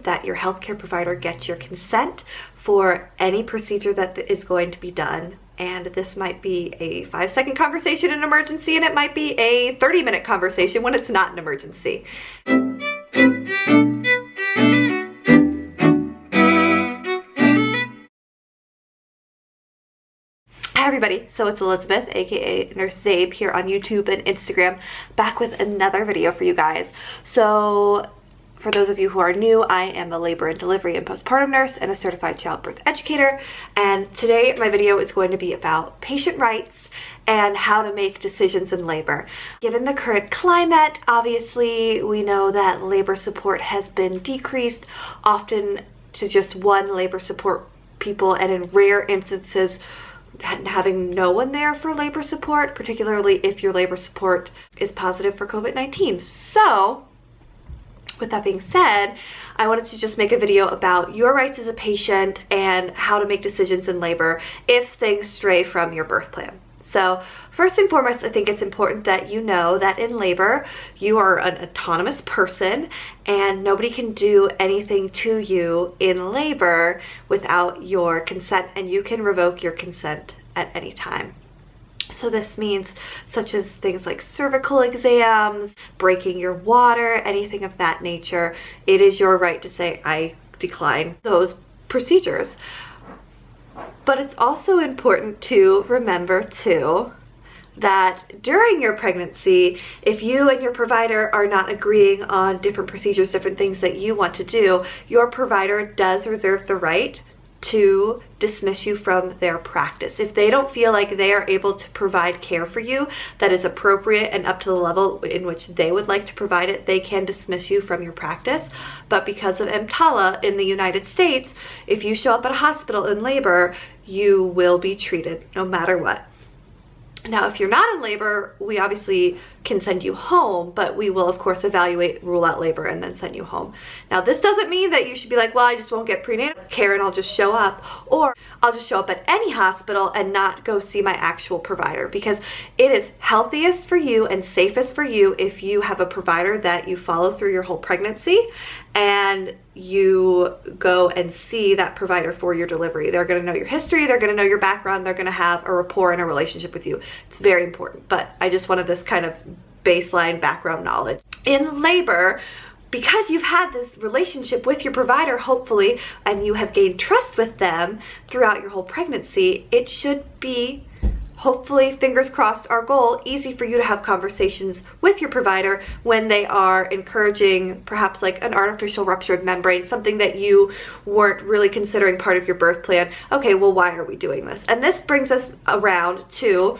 that your healthcare provider gets your consent for any procedure that is going to be done. And this might be a 5-second conversation in an emergency, and it might be a 30-minute conversation when it's not an emergency. Hi everybody, so it's Elizabeth, aka Nurse Zabe, here on YouTube and Instagram, back with another video for you guys. So for those of you who are new, I am a labor and delivery and postpartum nurse and a certified childbirth educator, and today my video is going to be about patient rights and how to make decisions in labor. Given the current climate, obviously we know that labor support has been decreased, often to just one labor support people, and in rare instances having no one there for labor support, particularly if your labor support is positive for COVID-19. So with that being said, I wanted to just make a video about your rights as a patient and how to make decisions in labor if things stray from your birth plan. So first and foremost, I think it's important that you know that in labor, you are an autonomous person and nobody can do anything to you in labor without your consent, and you can revoke your consent at any time. So this means such as things like cervical exams, breaking your water, anything of that nature. It is your right to say, I decline those procedures. But it's also important to remember too that during your pregnancy, if you and your provider are not agreeing on different procedures, different things that you want to do, your provider does reserve the right to dismiss you from their practice. If they don't feel like they are able to provide care for you that is appropriate and up to the level in which they would like to provide it, they can dismiss you from your practice. But because of EMTALA in the United States, if you show up at a hospital in labor, you will be treated no matter what. Now, if you're not in labor, we obviously can send you home, but we will of course evaluate, rule out labor, and then send you home. Now, this doesn't mean that you should be like, well, I just won't get prenatal care and I'll just show up, or I'll just show up at any hospital and not go see my actual provider, because it is healthiest for you and safest for you if you have a provider that you follow through your whole pregnancy and you go and see that provider for your delivery. They're going to know your history, they're going to know your background, they're going to have a rapport and a relationship with you. It's very important, but I just wanted this kind of baseline background knowledge. In labor, because you've had this relationship with your provider, hopefully, and you have gained trust with them throughout your whole pregnancy, it should be, hopefully, fingers crossed, our goal, easy for you to have conversations with your provider when they are encouraging perhaps like an artificial ruptured membrane, something that you weren't really considering part of your birth plan. Okay, well, why are we doing this? And this brings us around to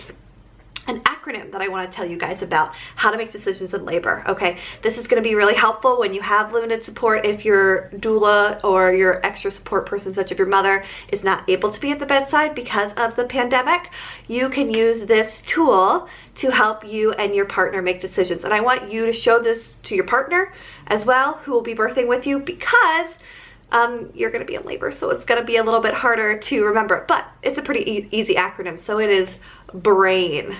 an acronym that I want to tell you guys about how to make decisions in labor. Okay, this is going to be really helpful when you have limited support. If your doula or your extra support person, such as your mother, is not able to be at the bedside because of the pandemic, you can use this tool to help you and your partner make decisions. And I want you to show this to your partner as well, who will be birthing with you, because you're going to be in labor, so it's going to be a little bit harder to remember, but it's a pretty easy acronym. So it is BRAIN.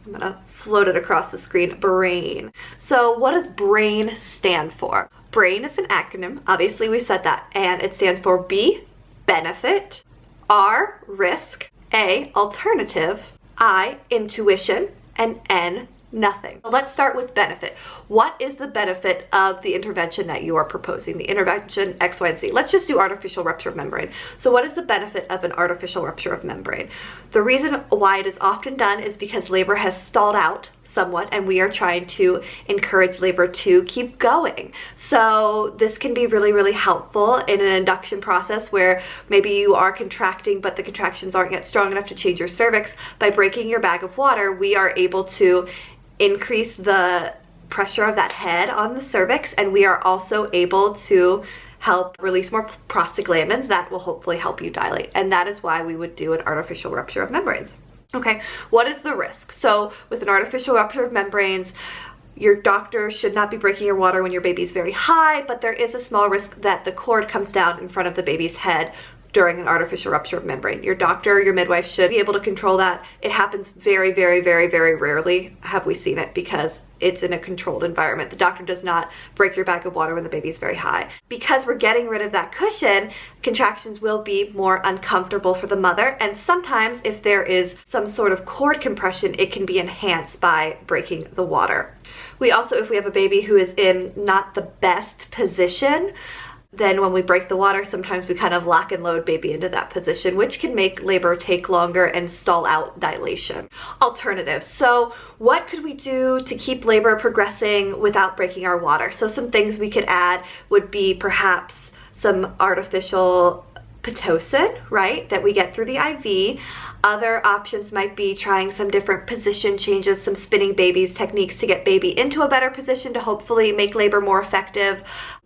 I'm going to float it across the screen. BRAIN. So what does BRAIN stand for? BRAIN is an acronym. Obviously, we've said that. And it stands for B, benefit, R, risk, A, alternative, I, intuition, and N, nothing. So let's start with benefit. What is the benefit of the intervention that you are proposing? The intervention X, Y, and Z. Let's just do artificial rupture of membrane. So what is the benefit of an artificial rupture of membrane? The reason why it is often done is because labor has stalled out somewhat, and we are trying to encourage labor to keep going. So this can be really, really helpful in an induction process where maybe you are contracting, but the contractions aren't yet strong enough to change your cervix. By breaking your bag of water, we are able to increase the pressure of that head on the cervix, and we are also able to help release more prostaglandins that will hopefully help you dilate. And that is why we would do an artificial rupture of membranes. Okay, what is the risk? So with an artificial rupture of membranes, your doctor should not be breaking your water when your baby is very high, but there is a small risk that the cord comes down in front of the baby's head during an artificial rupture of membrane. Your doctor, your midwife should be able to control that. It happens very, very, very, very rarely have we seen it because it's in a controlled environment. The doctor does not break your bag of water when the baby is very high. Because we're getting rid of that cushion, contractions will be more uncomfortable for the mother, and sometimes if there is some sort of cord compression, it can be enhanced by breaking the water. We also, if we have a baby who is in not the best position, then when we break the water, sometimes we kind of lock and load baby into that position, which can make labor take longer and stall out dilation. Alternatives. So what could we do to keep labor progressing without breaking our water? So some things we could add would be perhaps some artificial Pitocin, right, that we get through the IV. Other options might be trying some different position changes, some spinning babies techniques to get baby into a better position to hopefully make labor more effective.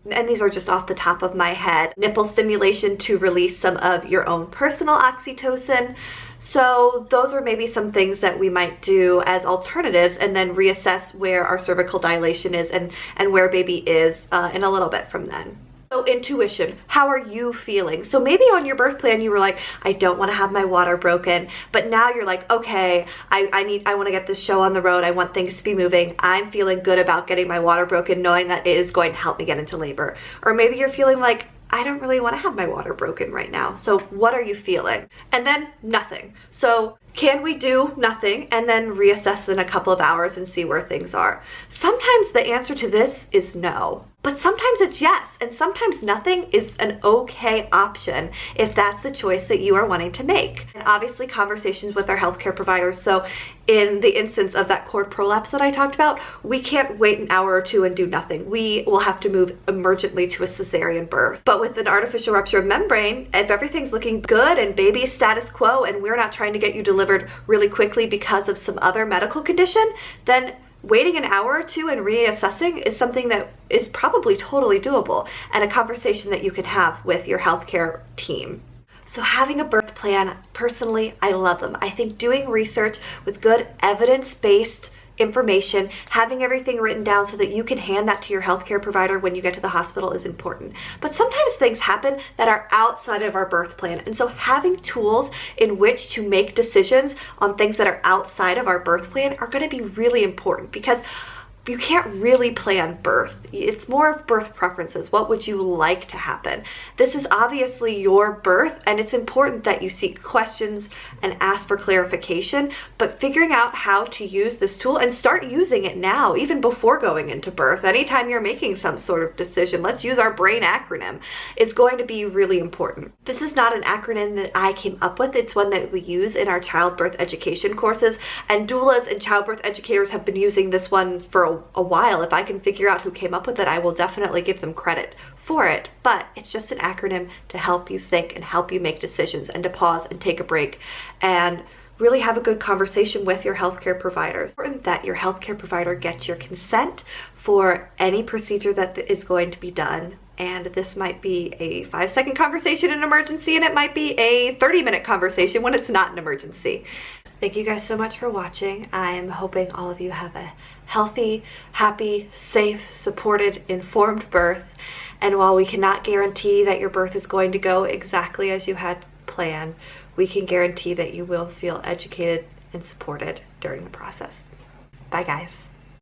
And these are just off the top of my head. Nipple stimulation to release some of your own personal oxytocin. So those are maybe some things that we might do as alternatives, and then reassess where our cervical dilation is and where baby is in a little bit from then. So intuition, how are you feeling? So maybe on your birth plan you were like, I don't want to have my water broken, but now you're like, okay, I want to get this show on the road. I want things to be moving. I'm feeling good about getting my water broken, knowing that it is going to help me get into labor. Or maybe you're feeling like, I don't really want to have my water broken right now. So what are you feeling? And then nothing. So can we do nothing and then reassess in a couple of hours and see where things are? Sometimes the answer to this is no, but sometimes it's yes, and sometimes nothing is an okay option if that's the choice that you are wanting to make. And obviously conversations with our healthcare providers. So in the instance of that cord prolapse that I talked about, we can't wait an hour or two and do nothing. We will have to move emergently to a cesarean birth. But with an artificial rupture of membrane, if everything's looking good and baby is status quo and we're not trying to get you delivered really quickly because of some other medical condition, then waiting an hour or two and reassessing is something that is probably totally doable, and a conversation that you can have with your healthcare team. So having a birth plan, personally, I love them. I think doing research with good evidence-based information, having everything written down so that you can hand that to your healthcare provider when you get to the hospital is important. But sometimes things happen that are outside of our birth plan. And so having tools in which to make decisions on things that are outside of our birth plan are going to be really important, because you can't really plan birth. It's more of birth preferences. What would you like to happen? This is obviously your birth, and it's important that you seek questions and ask for clarification, but figuring out how to use this tool and start using it now, even before going into birth. Anytime you're making some sort of decision, let's use our BRAIN acronym, is going to be really important. This is not an acronym that I came up with. It's one that we use in our childbirth education courses, and doulas and childbirth educators have been using this one for a while. If I can figure out who came up with it, I will definitely give them credit for it. But it's just an acronym to help you think and help you make decisions, and to pause and take a break and really have a good conversation with your healthcare providers. It's important that your healthcare provider gets your consent for any procedure that is going to be done. And this might be a 5-second conversation in an emergency, and it might be a 30-minute conversation when it's not an emergency. Thank you guys so much for watching. I'm hoping all of you have a healthy, happy, safe, supported, informed birth. And while we cannot guarantee that your birth is going to go exactly as you had planned, we can guarantee that you will feel educated and supported during the process. Bye guys.